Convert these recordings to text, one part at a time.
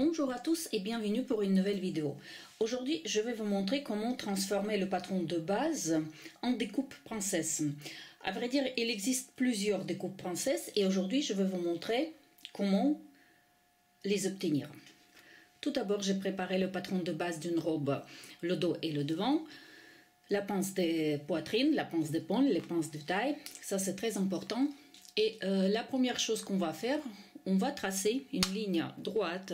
Bonjour à tous et bienvenue pour une nouvelle vidéo. Aujourd'hui, je vais vous montrer comment transformer le patron de base en découpe princesse. À vrai dire, il existe plusieurs découpes princesse et aujourd'hui, je vais vous montrer comment les obtenir. Tout d'abord, j'ai préparé le patron de base d'une robe, le dos et le devant, la pince des poitrines, la pince d'épaule, les pinces de taille. Ça, c'est très important. Et la première chose qu'on va faire, on va tracer une ligne droite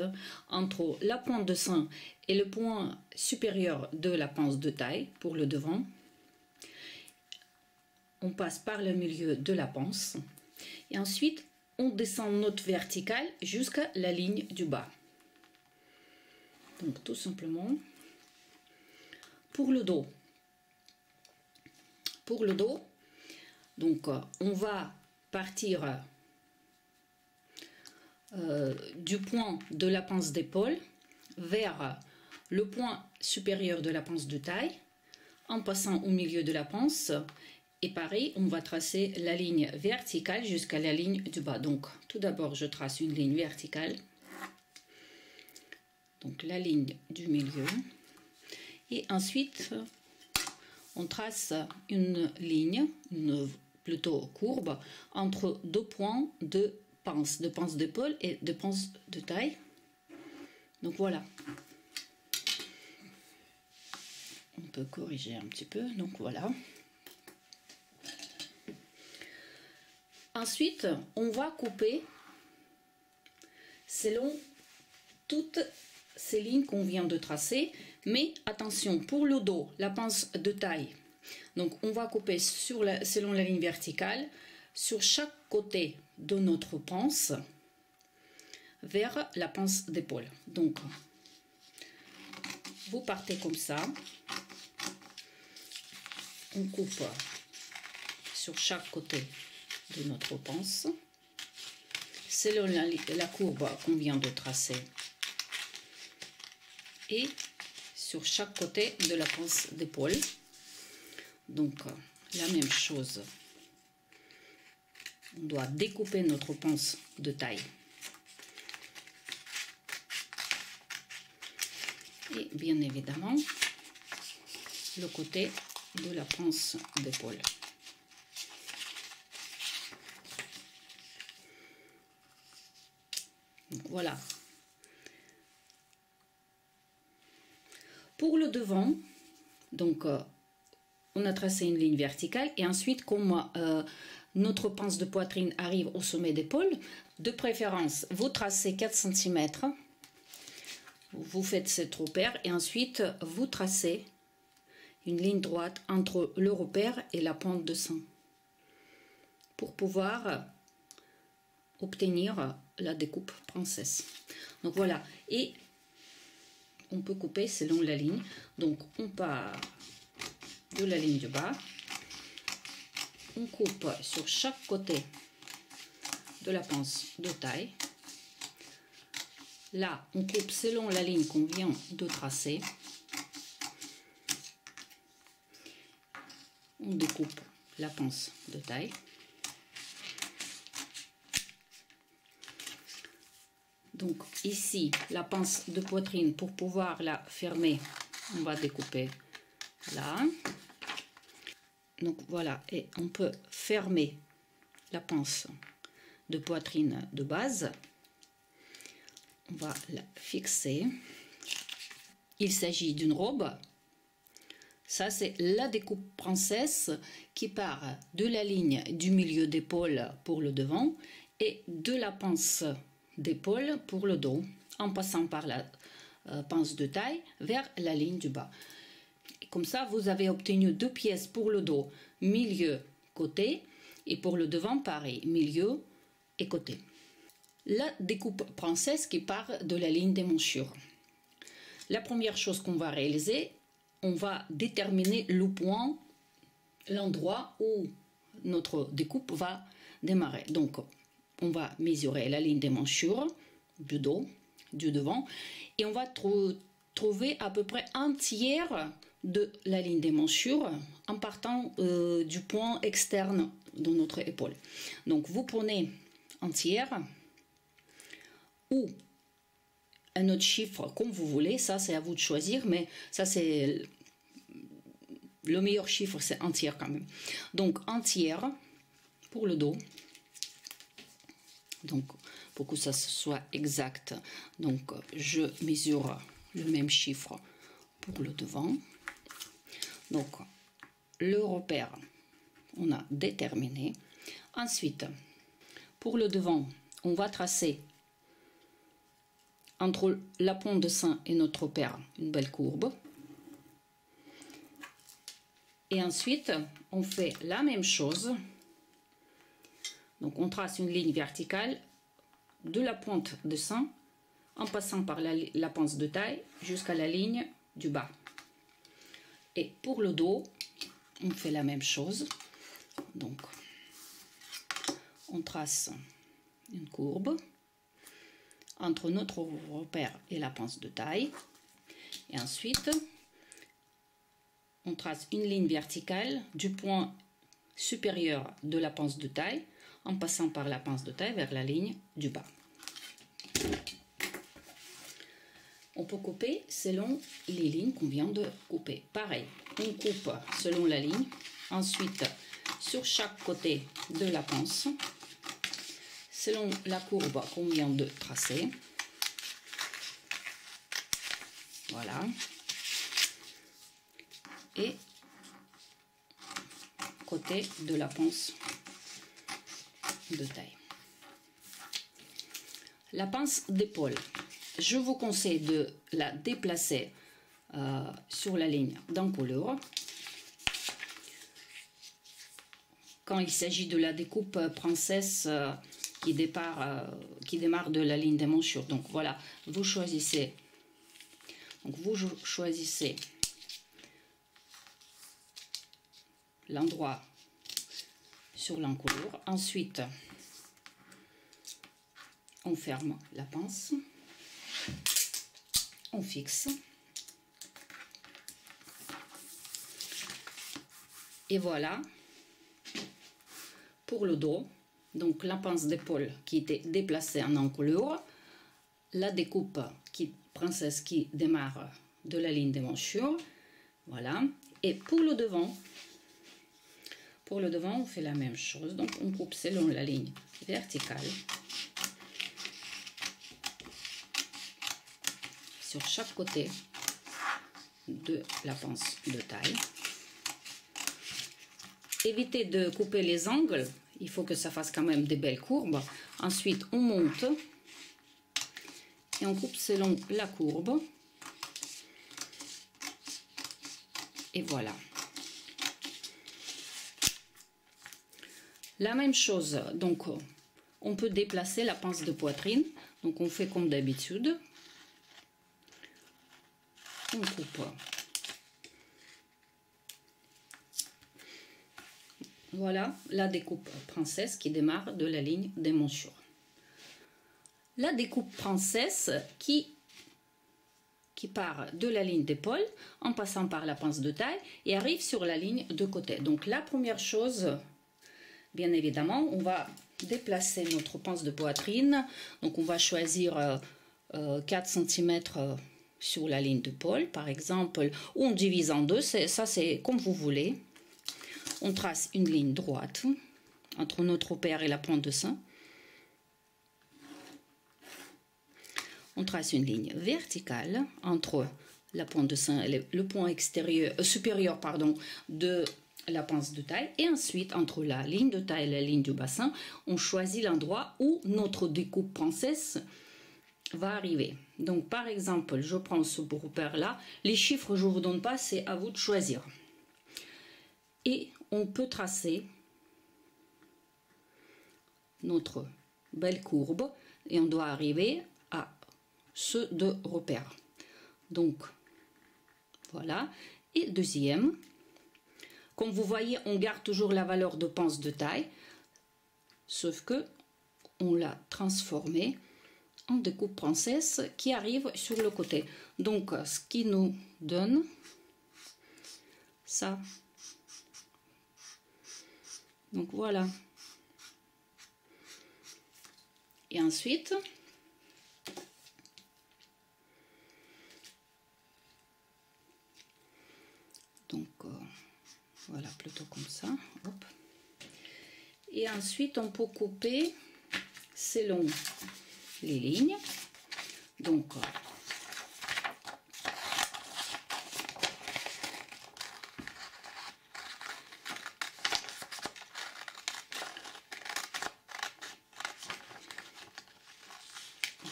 entre la pointe de sein et le point supérieur de la pince de taille pour le devant. On passe par le milieu de la pince et ensuite on descend notre verticale jusqu'à la ligne du bas. Donc tout simplement pour le dos. Pour le dos, donc on va partir du point de la pince d'épaule vers le point supérieur de la pince de taille en passant au milieu de la pince et pareil on va tracer la ligne verticale jusqu'à la ligne du bas. Donc tout d'abord je trace une ligne verticale, donc la ligne du milieu, et ensuite on trace une ligne, plutôt courbe, entre deux points de pince d'épaule et de pince de taille. Donc voilà. On peut corriger un petit peu, donc voilà. Ensuite, on va couper selon toutes ces lignes qu'on vient de tracer, mais attention, pour le dos, la pince de taille, donc on va couper selon la ligne verticale sur chaque côté de notre pince vers la pince d'épaule. Donc vous partez comme ça, on coupe sur chaque côté de notre pince selon la courbe qu'on vient de tracer et sur chaque côté de la pince d'épaule. Donc la même chose, on doit découper notre pince de taille et bien évidemment le côté de la pince d'épaule. Voilà. Pour le devant, donc on a tracé une ligne verticale et ensuite comme notre pince de poitrine arrive au sommet d'épaule, de préférence vous tracez 4 cm, vous faites cet repère et ensuite vous tracez une ligne droite entre le repère et la pointe de sein pour pouvoir obtenir la découpe princesse. Donc voilà, et on peut couper selon la ligne. Donc on part de la ligne du bas, on coupe sur chaque côté de la pince de taille. Là on coupe selon la ligne qu'on vient de tracer, on découpe la pince de taille. Donc ici la pince de poitrine, pour pouvoir la fermer on va découper là. Donc voilà, et on peut fermer la pince de poitrine de base. On va la fixer. Il s'agit d'une robe. Ça c'est la découpe princesse qui part de la ligne du milieu d'épaule pour le devant et de la pince d'épaule pour le dos, en passant par la pince de taille vers la ligne du bas. Et comme ça, vous avez obtenu deux pièces pour le dos, milieu, côté, et pour le devant, pareil, milieu et côté. La découpe princesse qui part de la ligne des manchures. La première chose qu'on va réaliser, on va déterminer le point, l'endroit où notre découpe va démarrer. Donc, on va mesurer la ligne des manchures du dos, du devant, et on va trouver à peu près un tiers de la ligne des manchures en partant du point externe de notre épaule. Donc vous prenez un tiers ou un autre chiffre comme vous voulez, ça c'est à vous de choisir, mais ça c'est le meilleur chiffre, c'est un tiers quand même. Donc un tiers pour le dos. Donc pour que ça soit exact, donc je mesure le même chiffre pour le devant. Donc le repère, on a déterminé. Ensuite, pour le devant, on va tracer entre la pointe de sein et notre repère une belle courbe. Et ensuite, on fait la même chose. Donc on trace une ligne verticale de la pointe de sein en passant par la pince de taille jusqu'à la ligne du bas. Et pour le dos, on fait la même chose. Donc on trace une courbe entre notre repère et la pince de taille. Et ensuite, on trace une ligne verticale du point supérieur de la pince de taille en passant par la pince de taille vers la ligne du bas. On peut couper selon les lignes qu'on vient de couper. Pareil, on coupe selon la ligne. Ensuite, sur chaque côté de la pince, selon la courbe qu'on vient de tracer. Voilà. Et côté de la pince de taille. La pince d'épaule, je vous conseille de la déplacer sur la ligne d'encolure. Quand il s'agit de la découpe princesse qui démarre de la ligne des manchures. Donc voilà, vous choisissez. Donc vous choisissez l'endroit sur l'encolure. Ensuite, on ferme la pince, on fixe. Et voilà pour le dos. Donc la pince d'épaule qui était déplacée en encolure, la découpe princesse qui démarre de la ligne des manchures. Voilà. Et pour le devant, on fait la même chose. Donc on coupe selon la ligne verticale sur chaque côté de la pince de taille. Évitez de couper les angles, il faut que ça fasse quand même des belles courbes. Ensuite, on monte et on coupe selon la courbe. Et voilà. La même chose, donc on peut déplacer la pince de poitrine. Donc on fait comme d'habitude. On coupe. Voilà la découpe princesse qui démarre de la ligne des manchures. La découpe princesse qui part de la ligne d'épaule en passant par la pince de taille et arrive sur la ligne de côté. Donc la première chose, bien évidemment, on va déplacer notre pince de poitrine. Donc on va choisir 4 cm sur la ligne d'épaule par exemple, ou on divise en deux, ça c'est comme vous voulez. On trace une ligne droite entre notre repère et la pointe de sein. On trace une ligne verticale entre la pointe de sein et le point supérieur de la pince de taille. Et ensuite, entre la ligne de taille et la ligne du bassin, on choisit l'endroit où notre découpe princesse va arriver. Donc, par exemple, je prends ce repère-là. Les chiffres, je ne vous donne pas, c'est à vous de choisir. Et on peut tracer notre belle courbe et on doit arriver à ce deux repères. Donc voilà. Et deuxième, comme vous voyez, on garde toujours la valeur de pince de taille, sauf que on l'a transformée en découpe princesse qui arrive sur le côté. Donc ce qui nous donne ça. Donc voilà. Et ensuite, plutôt comme ça. Hop. Et ensuite, on peut couper selon les lignes. Donc,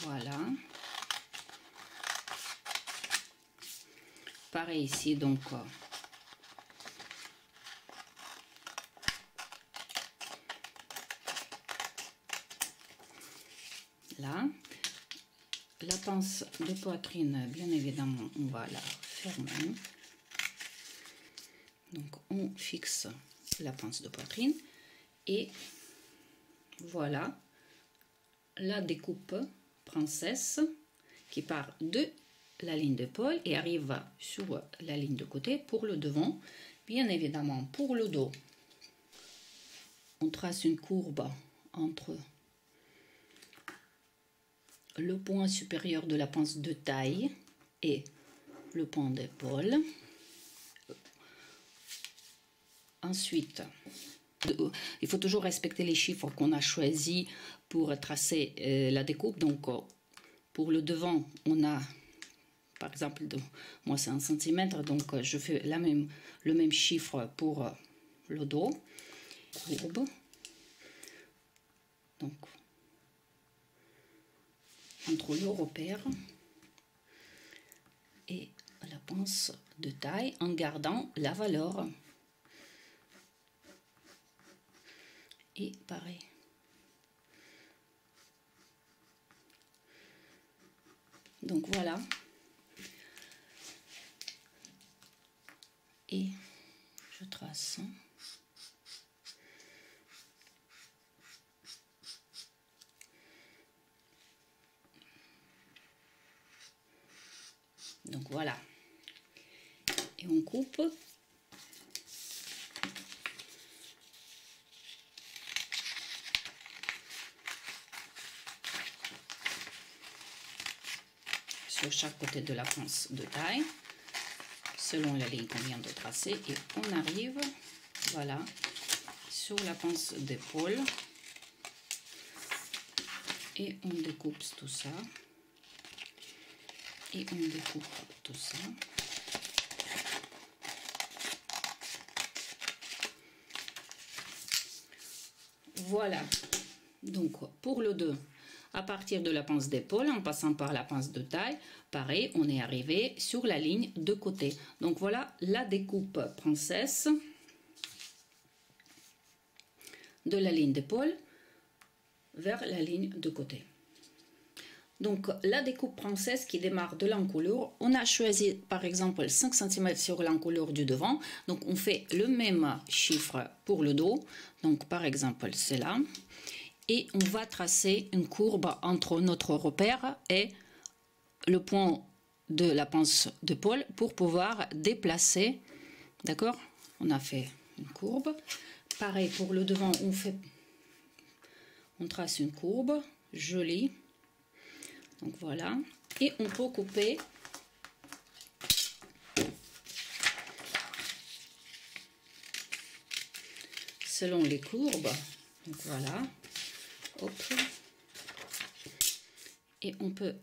voilà. Pareil ici, donc là, la pince de poitrine, bien évidemment, on va la fermer. Donc on fixe la pince de poitrine et voilà la découpe princesse qui part de la ligne d'épaule et arrive sur la ligne de côté pour le devant. Bien évidemment, pour le dos, on trace une courbe entre le point supérieur de la pince de taille et le point d'épaule. Ensuite, il faut toujours respecter les chiffres qu'on a choisis pour tracer la découpe. Donc, pour le devant, on a, par exemple, moi c'est 1 cm, donc je fais le même chiffre pour le dos. Courbe. Donc, entre le repère et la pince de taille en gardant la valeur. Et pareil. Donc voilà. Et je trace. Donc voilà. Et on coupe. Sur chaque côté de la pince de taille, selon la ligne qu'on vient de tracer, et on arrive, voilà, sur la pince d'épaule, et on découpe tout ça, et on découpe tout ça. Voilà, donc pour le 2, à partir de la pince d'épaule, en passant par la pince de taille, pareil, on est arrivé sur la ligne de côté. Donc voilà la découpe princesse de la ligne d'épaule vers la ligne de côté. Donc la découpe princesse qui démarre de l'encolure, on a choisi par exemple 5 cm sur l'encolure du devant. Donc on fait le même chiffre pour le dos. Donc par exemple c'est là. Et on va tracer une courbe entre notre repère et le point de la pince d'épaule pour pouvoir déplacer. D'accord? On a fait une courbe. Pareil pour le devant, on trace une courbe jolie. Donc voilà. Et on peut couper selon les courbes. Donc voilà. Hop. Et on peut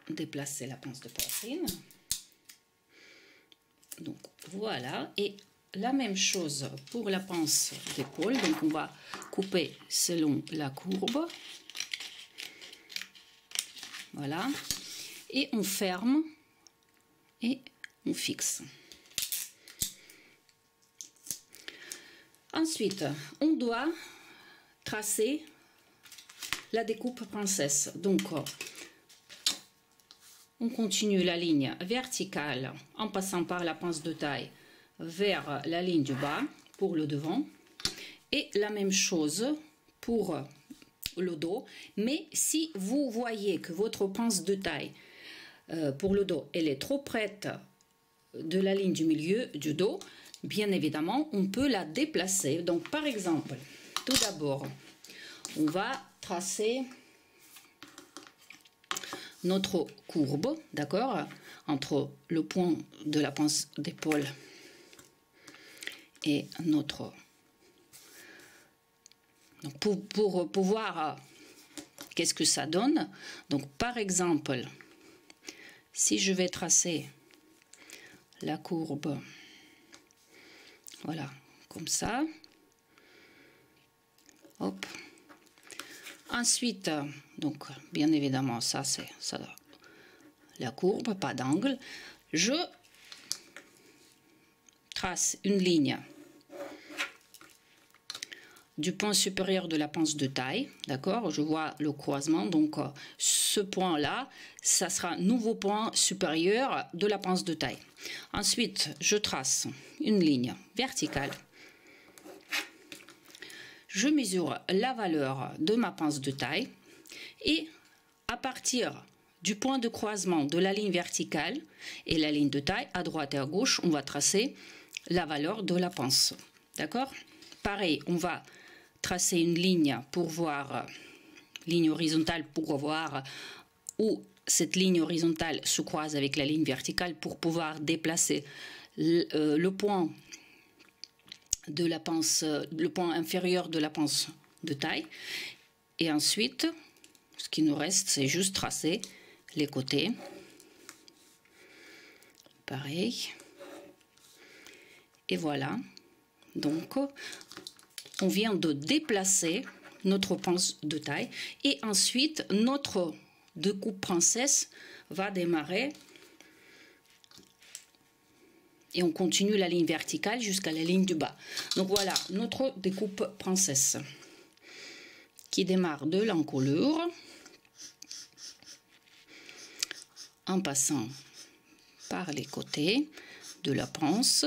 déplacer la pince de poitrine. Donc voilà. Et la même chose pour la pince d'épaule. Donc on va couper selon la courbe. Voilà. Et on ferme et on fixe. Ensuite, on doit tracer la découpe princesse. Donc, on continue la ligne verticale en passant par la pince de taille vers la ligne du bas pour le devant. Et la même chose pour le dos. Mais si vous voyez que votre pince de taille pour le dos, elle est trop près de la ligne du milieu du dos, bien évidemment, on peut la déplacer. Donc, par exemple, tout d'abord, on va tracer notre courbe, d'accord, entre le point de la pince d'épaule et notre... Donc pour voir qu'est-ce que ça donne. Donc par exemple, si je vais tracer la courbe, voilà, comme ça. Hop. Ensuite, donc bien évidemment, ça c'est ça, la courbe, pas d'angle. Je trace une ligne du point supérieur de la pince de taille, d'accord? Je vois le croisement, donc ce point-là, ça sera un nouveau point supérieur de la pince de taille. Ensuite, je trace une ligne verticale. Je mesure la valeur de ma pince de taille et à partir du point de croisement de la ligne verticale et la ligne de taille, à droite et à gauche, on va tracer la valeur de la pince, d'accord? Pareil, on va tracer une ligne pour voir, ligne horizontale pour voir où cette ligne horizontale se croise avec la ligne verticale pour pouvoir déplacer le point de la pince, le point inférieur de la pince de taille. Et ensuite, ce qui nous reste, c'est juste tracer les côtés. Pareil. Et voilà. Donc, on vient de déplacer notre pince de taille et ensuite notre découpe princesse va démarrer et on continue la ligne verticale jusqu'à la ligne du bas. Donc voilà notre découpe princesse qui démarre de l'encolure en passant par les côtés de la pince.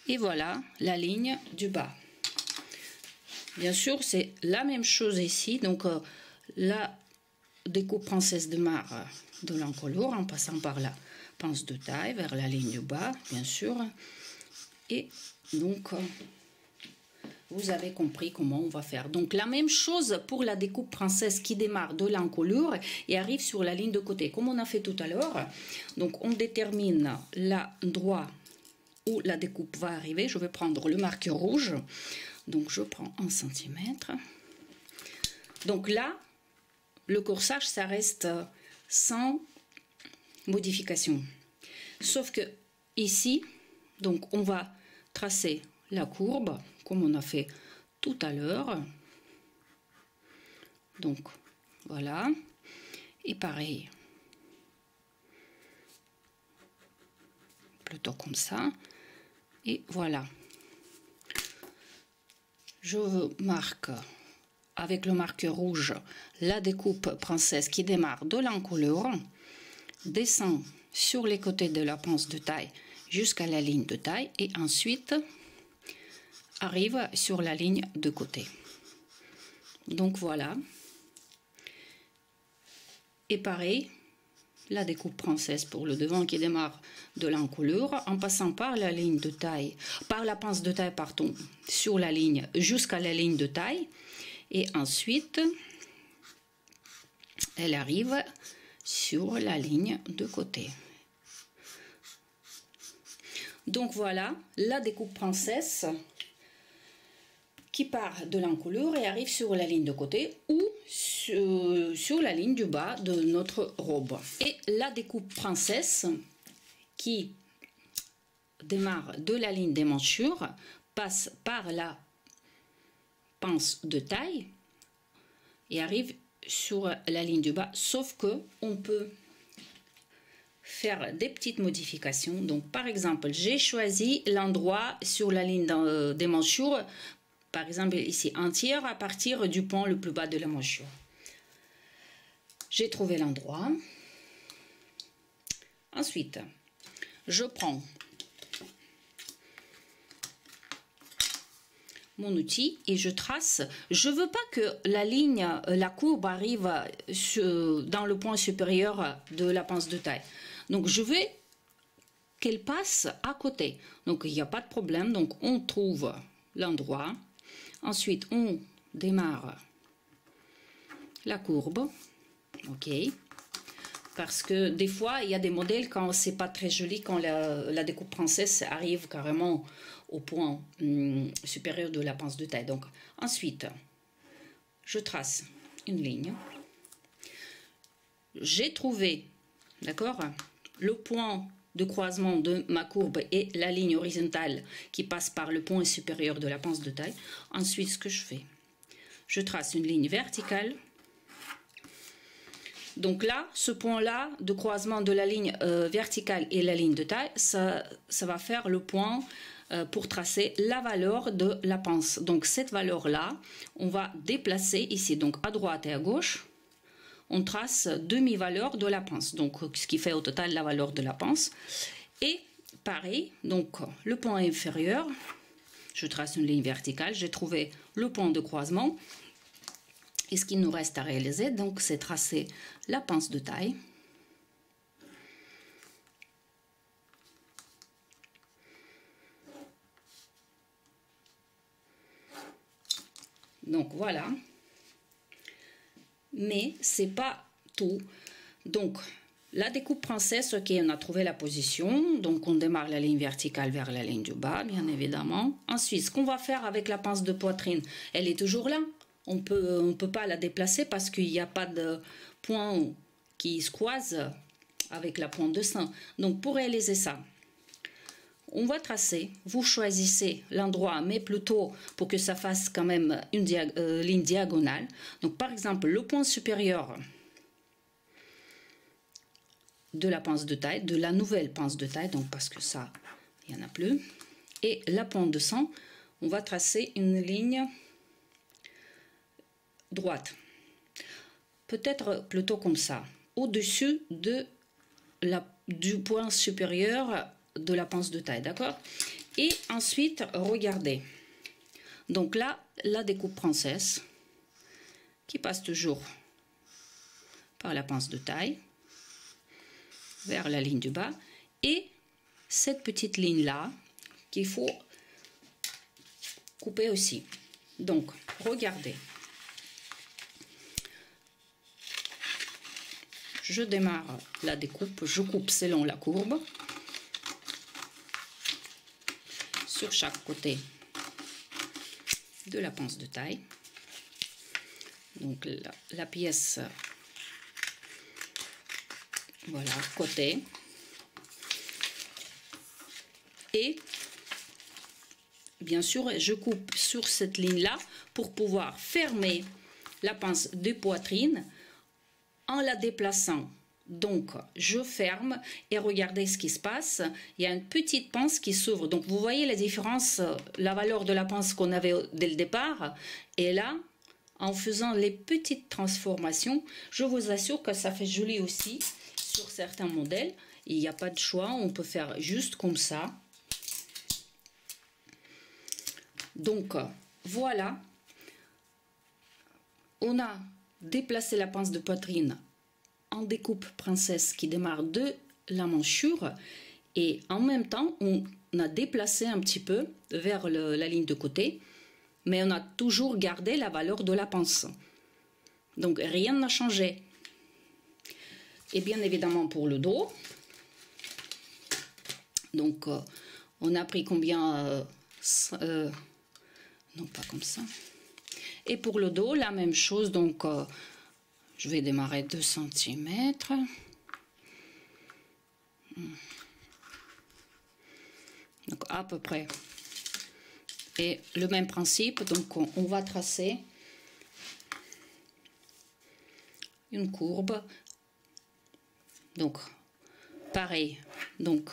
Et voilà la ligne du bas. Bien sûr, c'est la même chose ici. Donc, la découpe princesse démarre de l'encolure en passant par la pince de taille vers la ligne du bas, bien sûr. Et donc, vous avez compris comment on va faire. Donc, la même chose pour la découpe princesse qui démarre de l'encolure et arrive sur la ligne de côté, comme on a fait tout à l'heure. Donc, on détermine l'endroit où la découpe va arriver. Je vais prendre le marqueur rouge. Donc, je prends 1 cm. Donc là, le corsage, ça reste sans modification. Sauf que ici, donc, on va tracer la courbe, comme on a fait tout à l'heure. Donc, voilà. Et pareil. Plutôt comme ça. Et voilà. Je marque avec le marqueur rouge la découpe princesse qui démarre de l'encolure, descend sur les côtés de la pince de taille jusqu'à la ligne de taille et ensuite arrive sur la ligne de côté. Donc voilà. Et pareil, la découpe princesse pour le devant qui démarre de l'encolure en passant par la ligne de taille, par la pince de taille, pardon, sur la ligne jusqu'à la ligne de taille et ensuite elle arrive sur la ligne de côté. Donc voilà la découpe princesse qui part de l'encolure et arrive sur la ligne de côté ou sur la ligne du bas de notre robe. Et la découpe princesse qui démarre de la ligne des manchures, passe par la pince de taille et arrive sur la ligne du bas, sauf que on peut faire des petites modifications. Donc par exemple, j'ai choisi l'endroit sur la ligne des manchures, par exemple ici entière à partir du point le plus bas de la manchure. J'ai trouvé l'endroit. Ensuite, je prends mon outil et je trace. Je veux pas que la ligne, la courbe arrive dans le point supérieur de la pince de taille. Donc je veux qu'elle passe à côté. Donc il n'y a pas de problème. Donc on trouve l'endroit. Ensuite on démarre la courbe. Ok. Parce que des fois, il y a des modèles quand c'est pas très joli, quand la découpe princesse arrive carrément au point supérieur de la pince de taille. Donc ensuite, je trace une ligne. J'ai trouvé, d'accord, le point de croisement de ma courbe et la ligne horizontale qui passe par le point supérieur de la pince de taille. Ensuite, ce que je fais, je trace une ligne verticale. Donc là, ce point-là de croisement de la ligne verticale et la ligne de taille, ça va faire le point pour tracer la valeur de la pince. Donc cette valeur-là, on va déplacer ici, donc à droite et à gauche. On trace demi-valeur de la pince, donc ce qui fait au total la valeur de la pince. Et pareil, donc le point inférieur, je trace une ligne verticale, j'ai trouvé le point de croisement. Et ce qu'il nous reste à réaliser, donc, c'est tracer la pince de taille. Donc voilà. Mais c'est pas tout. Donc la découpe princesse, ok, on a trouvé la position. Donc on démarre la ligne verticale vers la ligne du bas, bien évidemment. Ensuite, ce qu'on va faire avec la pince de poitrine, elle est toujours là. On peut pas la déplacer parce qu'il n'y a pas de point qui se croise avec la pointe de sein. Donc pour réaliser ça, on va tracer, vous choisissez l'endroit, mais plutôt pour que ça fasse quand même une ligne diagonale. Donc par exemple, le point supérieur de la pince de taille, de la nouvelle pince de taille, donc parce que ça, il n'y en a plus. Et la pointe de sein, on va tracer une ligne droite, peut-être plutôt comme ça, au-dessus du point supérieur de la pince de taille, d'accord? Et ensuite, regardez. Donc là, la découpe princesse qui passe toujours par la pince de taille vers la ligne du bas et cette petite ligne-là qu'il faut couper aussi. Donc, regardez. Je démarre la découpe, je coupe selon la courbe sur chaque côté de la pince de taille. Donc la pièce, voilà, côté. Et bien sûr, je coupe sur cette ligne-là pour pouvoir fermer la pince de poitrine en la déplaçant. Donc je ferme et regardez ce qui se passe, il y a une petite pince qui s'ouvre, donc vous voyez la différence, la valeur de la pince qu'on avait dès le départ, et là en faisant les petites transformations, je vous assure que ça fait joli aussi sur certains modèles. Il n'y a pas de choix, on peut faire juste comme ça. Donc voilà, on a déplacé la pince de poitrine en découpe princesse qui démarre de la manchure et en même temps on a déplacé un petit peu vers la ligne de côté, mais on a toujours gardé la valeur de la pince, donc rien n'a changé. Et bien évidemment pour le dos, donc on a pris combien, non pas comme ça. Et pour le dos, la même chose, donc je vais démarrer 2 cm. Donc à peu près. Et le même principe, donc on va tracer une courbe. Donc pareil, donc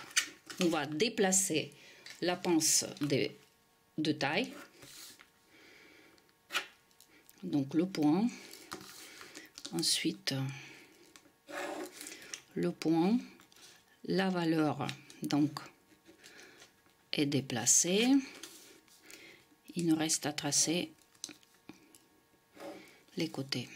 on va déplacer la pince de taille. Donc le point, ensuite le point, la valeur donc est déplacée, il nous reste à tracer les côtés.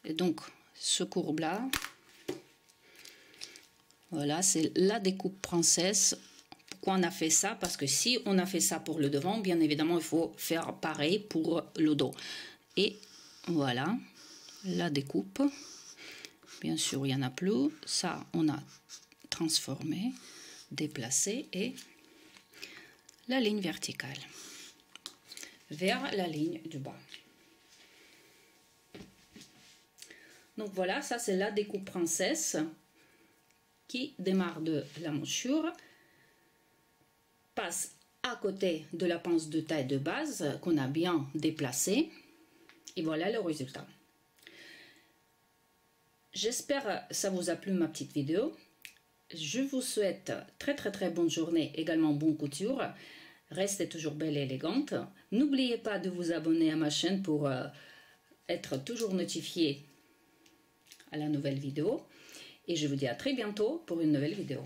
Et donc ce courbe là, voilà, c'est la découpe princesse. On a fait ça parce que si on a fait ça pour le devant, bien évidemment il faut faire pareil pour le dos. Et voilà la découpe. Bien sûr, il n'y en a plus. Ça, on a transformé, déplacé et la ligne verticale vers la ligne du bas. Donc voilà, ça c'est la découpe princesse qui démarre de la mouchure, passe à côté de la pince de taille de base qu'on a bien déplacée et voilà le résultat. J'espère que ça vous a plu ma petite vidéo. Je vous souhaite très bonne journée, également bonne couture. Restez toujours belle et élégante. N'oubliez pas de vous abonner à ma chaîne pour être toujours notifié à la nouvelle vidéo. Et je vous dis à très bientôt pour une nouvelle vidéo.